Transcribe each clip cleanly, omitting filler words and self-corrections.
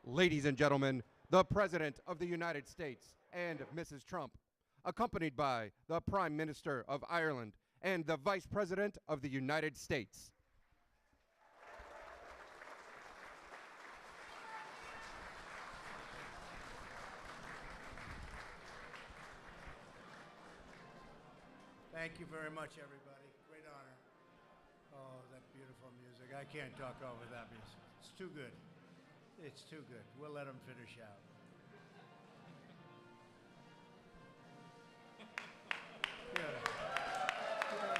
Ladies and gentlemen, the President of the United States and Mrs. Trump, accompanied by the Prime Minister of Ireland and the Vice President of the United States. Thank you very much, everybody. Great honor. Oh, that beautiful music. I can't talk over that music. It's too good. It's too good. We'll let them finish out. Good. Good.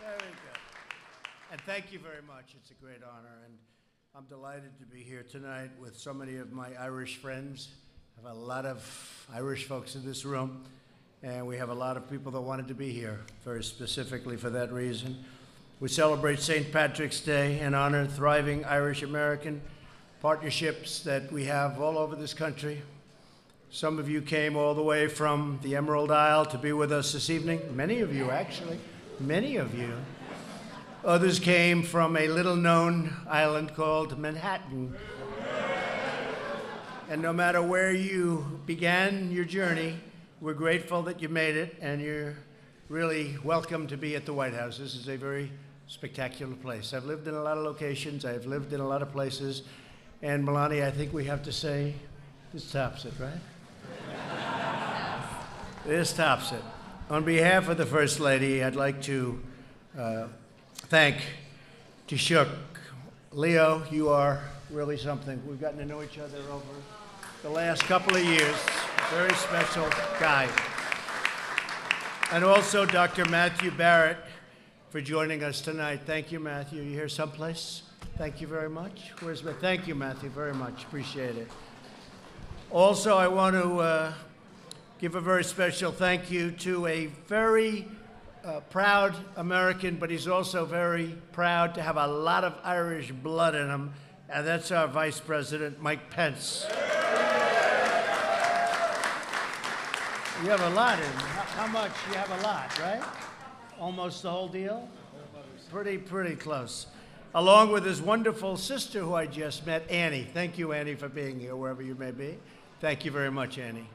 Very good. And thank you very much. It's a great honor. And I'm delighted to be here tonight with so many of my Irish friends. I have a lot of Irish folks in this room. And we have a lot of people that wanted to be here, very specifically for that reason. We celebrate St. Patrick's Day and honor thriving Irish-American partnerships that we have all over this country. Some of you came all the way from the Emerald Isle to be with us this evening. Many of you, actually. Many of you. Others came from a little-known island called Manhattan. And no matter where you began your journey, we're grateful that you made it, and you're really welcome to be at the White House. This is a very spectacular place. I've lived in a lot of locations. I've lived in a lot of places. And Melania, I think we have to say, this tops it, right? This tops it. On behalf of the First Lady, I'd like to thank Taoiseach. Leo, you are really something. We've gotten to know each other over the last couple of years. Very special guy. And also Dr. Matthew Barrett for joining us tonight. Thank you, Matthew. You here someplace? Thank you very much. Where's my? Thank you, Matthew, very much. Appreciate it. Also, I want to give a very special thank you to a very proud American, but he's also very proud to have a lot of Irish blood in him, and that's our Vice President, Mike Pence. You have a lot in. How much? You have a lot, right? Almost the whole deal? Pretty close. Along with his wonderful sister who I just met, Annie. Thank you, Annie, for being here, wherever you may be. Thank you very much, Annie.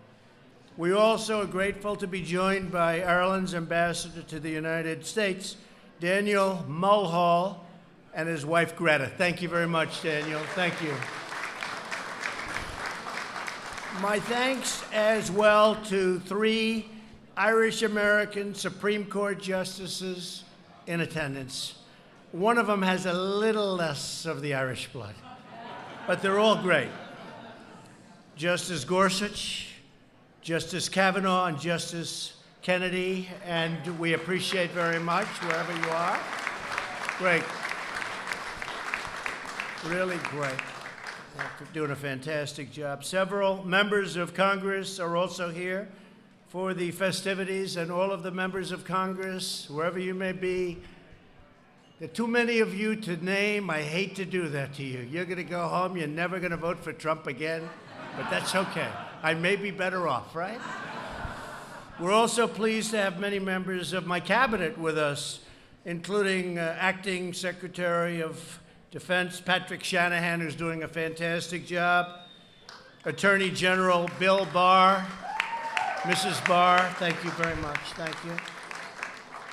We also are grateful to be joined by Ireland's ambassador to the United States, Daniel Mulhall, and his wife, Greta. Thank you very much, Daniel. Thank you. My thanks as well to 3 Irish-American Supreme Court justices in attendance. One of them has a little less of the Irish blood, but they're all great. Justice Gorsuch, Justice Kavanaugh, and Justice Kennedy, and we appreciate very much wherever you are. Great. Really great. Doing a fantastic job. Several members of Congress are also here for the festivities, and all of the members of Congress, wherever you may be. There are too many of you to name. I hate to do that to you. You're going to go home. You're never going to vote for Trump again, but that's okay. I may be better off, right? We're also pleased to have many members of my cabinet with us, including Acting Secretary of Defense Patrick Shanahan, who's doing a fantastic job. Attorney General Bill Barr. Mrs. Barr, thank you very much. Thank you.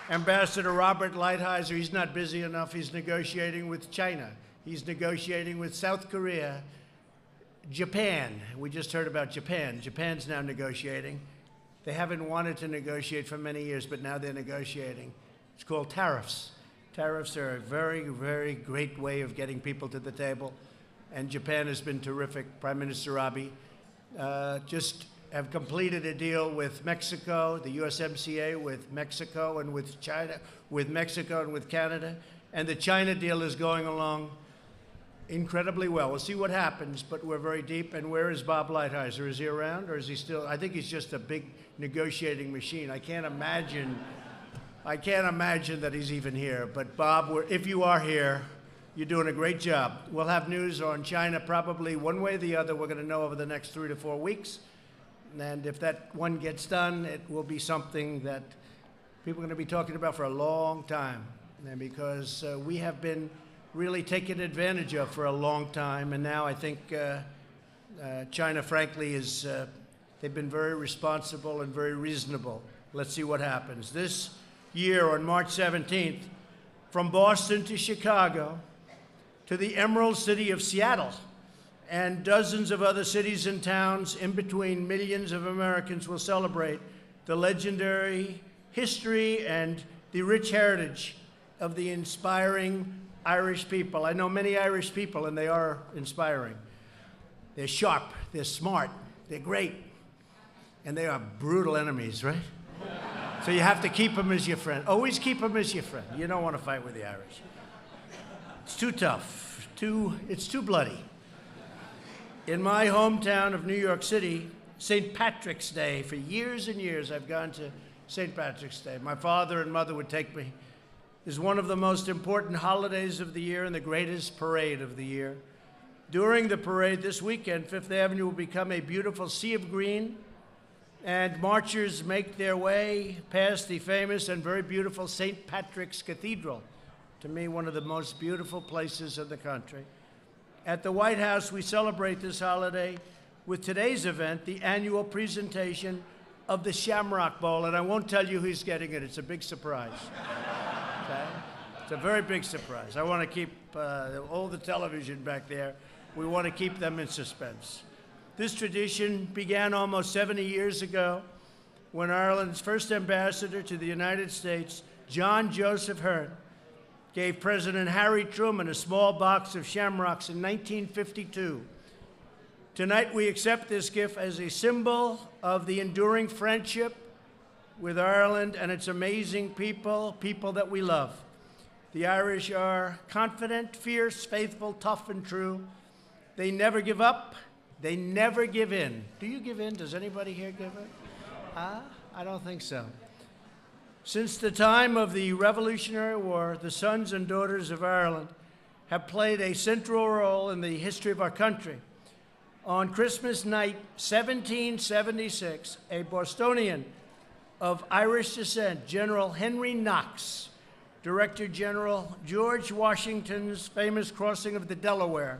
Ambassador Robert Lighthizer, he's not busy enough. He's negotiating with China. He's negotiating with South Korea. Japan, we just heard about Japan. Japan's now negotiating. They haven't wanted to negotiate for many years, but now they're negotiating. It's called tariffs. Tariffs are a very, very great way of getting people to the table, and Japan has been terrific. Prime Minister Abe just have completed a deal with Mexico, the USMCA with Mexico and with China, with Mexico and with Canada, and the China deal is going along incredibly well. We'll see what happens, but we're very deep. And where is Bob Lighthizer? Is he around, or is he still? I think he's just a big negotiating machine. I can't imagine that he's even here. But Bob, if you are here, you're doing a great job. We'll have news on China probably one way or the other. We're going to know over the next 3 to 4 weeks. And if that one gets done, it will be something that people are going to be talking about for a long time. And because we have been really taken advantage of for a long time. And now I think China, frankly, they've been very responsible and very reasonable. Let's see what happens. This year, on March 17th, from Boston to Chicago to the Emerald City of Seattle and dozens of other cities and towns in between, millions of Americans will celebrate the legendary history and the rich heritage of the inspiring Irish people. I know many Irish people, and they are inspiring. They're sharp, they're smart, they're great, and they are brutal enemies, right? So you have to keep them as your friend. Always keep them as your friend. You don't want to fight with the Irish. It's too tough, it's too bloody. In my hometown of New York City, St. Patrick's Day, for years and years I've gone to St. Patrick's Day. My father and mother would take me. Is one of the most important holidays of the year and the greatest parade of the year. During the parade this weekend, Fifth Avenue will become a beautiful sea of green, and marchers make their way past the famous and very beautiful St. Patrick's Cathedral, to me one of the most beautiful places in the country. At the White House, we celebrate this holiday with today's event, the annual presentation of the Shamrock Bowl, and I won't tell you who's getting it. It's a big surprise. Okay? It's a very big surprise. I want to keep all the television back there. We want to keep them in suspense. This tradition began almost 70 years ago when Ireland's first ambassador to the United States, John Joseph Hearn, gave President Harry Truman a small box of shamrocks in 1952. Tonight, we accept this gift as a symbol of the enduring friendship with Ireland and its amazing people that we love. The Irish are confident, fierce, faithful, tough, and true. They never give up. They never give in. Do you give in? Does anybody here give in? I don't think so. Since the time of the Revolutionary War, the sons and daughters of Ireland have played a central role in the history of our country. On Christmas night, 1776, a Bostonian of Irish descent, General Henry Knox, Director General George Washington's famous crossing of the Delaware.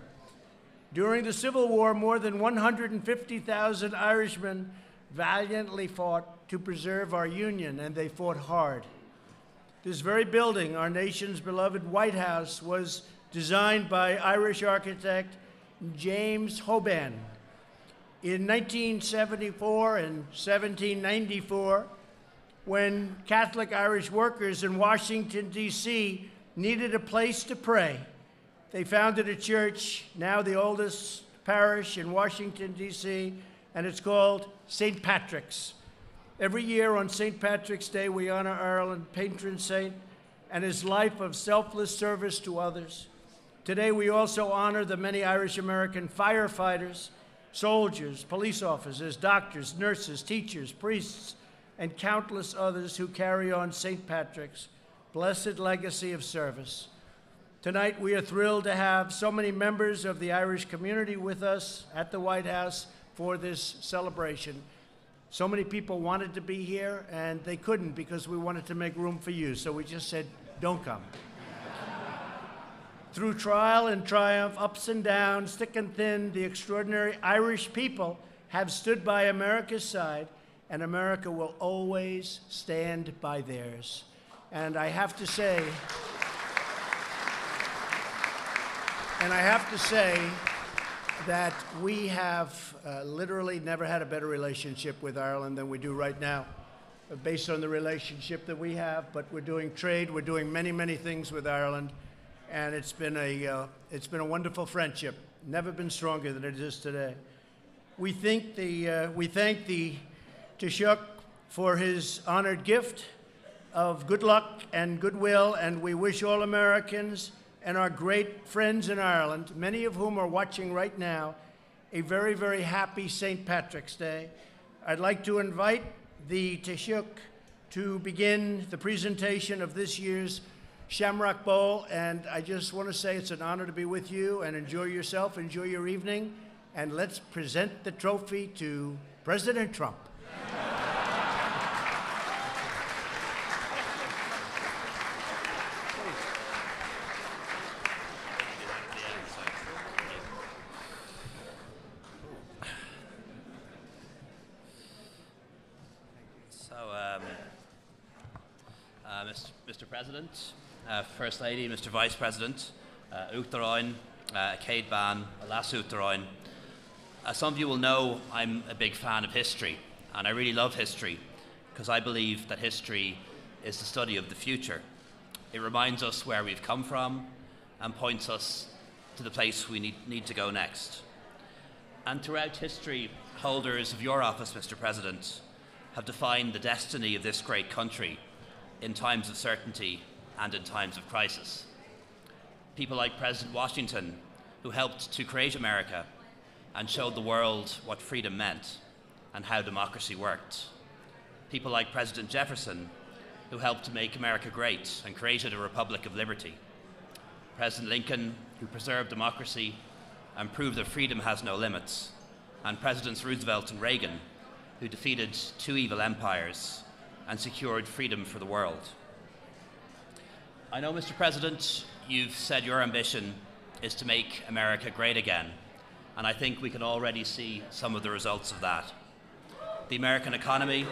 During the Civil War, more than 150,000 Irishmen valiantly fought to preserve our Union, and they fought hard. This very building, our nation's beloved White House, was designed by Irish architect James Hoban. In 1974 and 1794, when Catholic Irish workers in Washington, D.C. needed a place to pray, they founded a church, now the oldest parish in Washington, D.C., and it's called St. Patrick's. Every year on St. Patrick's Day, we honor Ireland's patron saint and his life of selfless service to others. Today, we also honor the many Irish-American firefighters, soldiers, police officers, doctors, nurses, teachers, priests, and countless others who carry on St. Patrick's blessed legacy of service. Tonight, we are thrilled to have so many members of the Irish community with us at the White House for this celebration. So many people wanted to be here, and they couldn't because we wanted to make room for you. So we just said, don't come. Through trial and triumph, ups and downs, thick and thin, the extraordinary Irish people have stood by America's side, and America will always stand by theirs. And I have to say that we have literally never had a better relationship with Ireland than we do right now, based on the relationship that we have. But we're doing trade, we're doing many, many things with Ireland, and it's been a wonderful friendship. Never been stronger than it is today. We thank the Taoiseach for his honored gift of good luck and goodwill, and we wish all Americans and our great friends in Ireland, many of whom are watching right now, a very, very happy St. Patrick's Day. I'd like to invite the Taoiseach to begin the presentation of this year's Shamrock Bowl, and I just want to say it's an honor to be with you, and enjoy yourself, enjoy your evening, and let's present the trophy to President Trump. Mr. President, First Lady, Mr. Vice President, Uachtaráin, Céad Ban, Alas Uachtaráin. As some of you will know, I'm a big fan of history, and I really love history because I believe that history is the study of the future. It reminds us where we've come from and points us to the place we need to go next. And throughout history, holders of your office, Mr. President, have defined the destiny of this great country in times of certainty and in times of crisis. People like President Washington, who helped to create America and showed the world what freedom meant and how democracy worked. People like President Jefferson, who helped to make America great and created a republic of liberty. President Lincoln, who preserved democracy and proved that freedom has no limits. And Presidents Roosevelt and Reagan, who defeated two evil empires and secured freedom for the world. I know, Mr. President, you've said your ambition is to make America great again, and I think we can already see some of the results of that. The American economy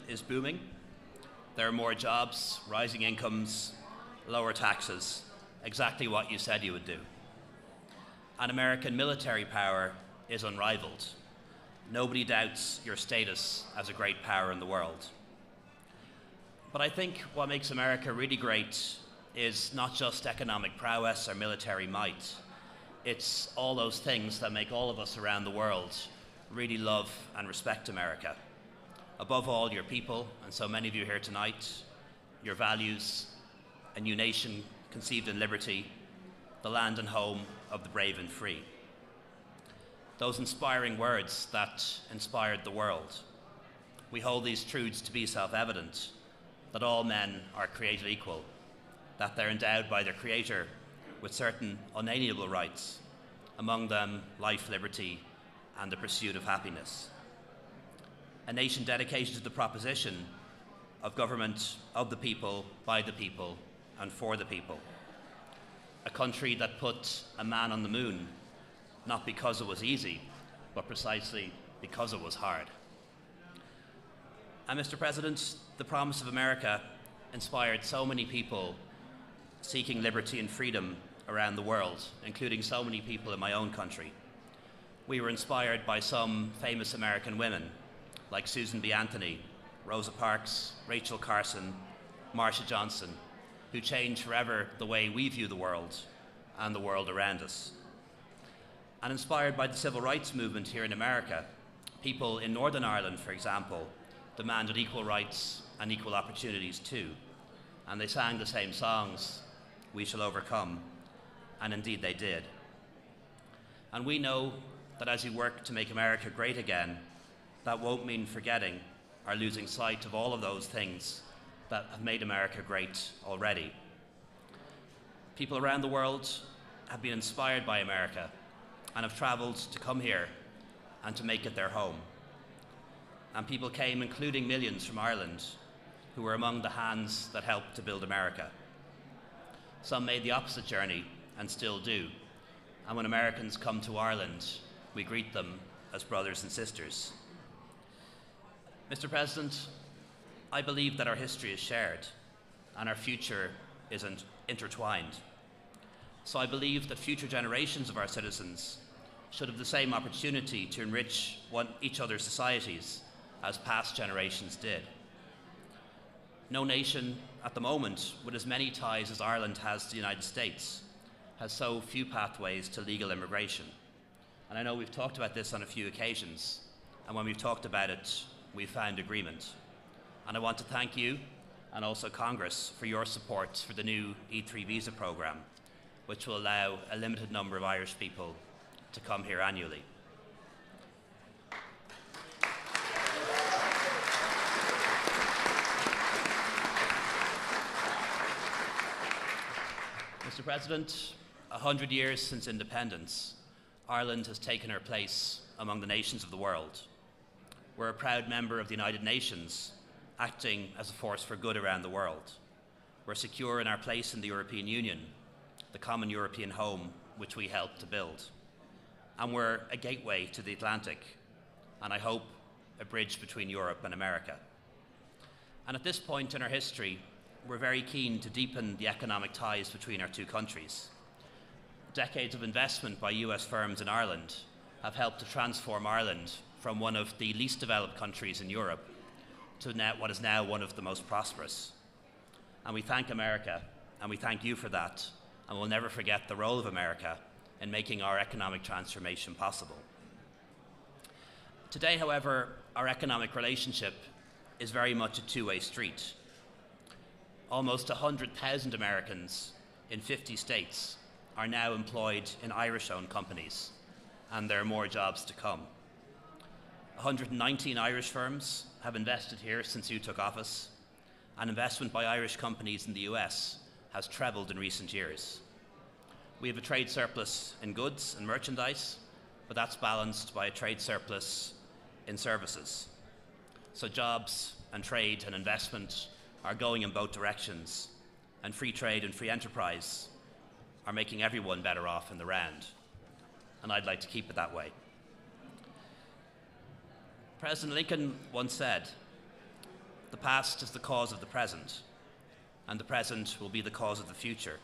is booming. There are more jobs, rising incomes, lower taxes, exactly what you said you would do. And American military power is unrivaled. Nobody doubts your status as a great power in the world. But I think what makes America really great is not just economic prowess or military might. It's all those things that make all of us around the world really love and respect America. Above all, your people, and so many of you here tonight, your values, a new nation conceived in liberty, the land and home of the brave and free. Those inspiring words that inspired the world. We hold these truths to be self-evident, that all men are created equal, that they're endowed by their Creator with certain unalienable rights, among them life, liberty, and the pursuit of happiness. A nation dedicated to the proposition of government of the people, by the people, and for the people. A country that put a man on the moon, not because it was easy, but precisely because it was hard. And Mr. President, the promise of America inspired so many people seeking liberty and freedom around the world, including so many people in my own country. We were inspired by some famous American women, like Susan B. Anthony, Rosa Parks, Rachel Carson, Marsha Johnson, who changed forever the way we view the world and the world around us. And inspired by the civil rights movement here in America, people in Northern Ireland, for example, demanded equal rights and equal opportunities too. And they sang the same songs, "We Shall Overcome," and indeed they did. And we know that as you work to make America great again, that won't mean forgetting or losing sight of all of those things that have made America great already. People around the world have been inspired by America and have traveled to come here and to make it their home. And people came, including millions from Ireland, who were among the hands that helped to build America. Some made the opposite journey and still do. And when Americans come to Ireland, we greet them as brothers and sisters. Mr. President, I believe that our history is shared and our future is intertwined. So I believe that future generations of our citizens should have the same opportunity to enrich each other's societies as past generations did. No nation at the moment with as many ties as Ireland has to the United States has so few pathways to legal immigration. And I know we've talked about this on a few occasions, and when we've talked about it, we've found agreement. And I want to thank you and also Congress for your support for the new E3 visa program, which will allow a limited number of Irish people to come here annually. Mr. President, 100 years since independence, Ireland has taken her place among the nations of the world. We're a proud member of the United Nations, acting as a force for good around the world. We're secure in our place in the European Union, the common European home which we helped to build. and we're a gateway to the Atlantic, and I hope a bridge between Europe and America. And at this point in our history, we're very keen to deepen the economic ties between our two countries. Decades of investment by US firms in Ireland have helped to transform Ireland from one of the least developed countries in Europe to what is now one of the most prosperous. And we thank America, and we thank you for that, and we'll never forget the role of America in making our economic transformation possible. Today, however, our economic relationship is very much a two-way street. Almost 100,000 Americans in 50 states are now employed in Irish-owned companies, and there are more jobs to come. 119 Irish firms have invested here since you took office, and investment by Irish companies in the US has trebled in recent years. We have a trade surplus in goods and merchandise, but that's balanced by a trade surplus in services. So jobs and trade and investment are going in both directions, and free trade and free enterprise are making everyone better off in the round. And I'd like to keep it that way. President Lincoln once said, "The past is the cause of the present, and the present will be the cause of the future."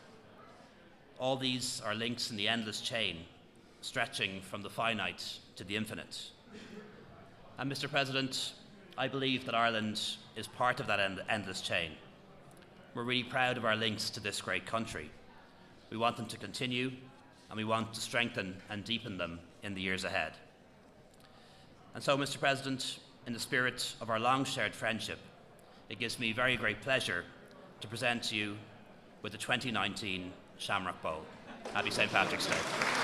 All these are links in the endless chain, stretching from the finite to the infinite. And Mr. President, I believe that Ireland is part of that endless chain. We're really proud of our links to this great country. We want them to continue, and we want to strengthen and deepen them in the years ahead. And so, Mr. President, in the spirit of our long shared friendship, it gives me very great pleasure to present to you with the 2019 Shamrock Bowl. Happy St. Patrick's Day.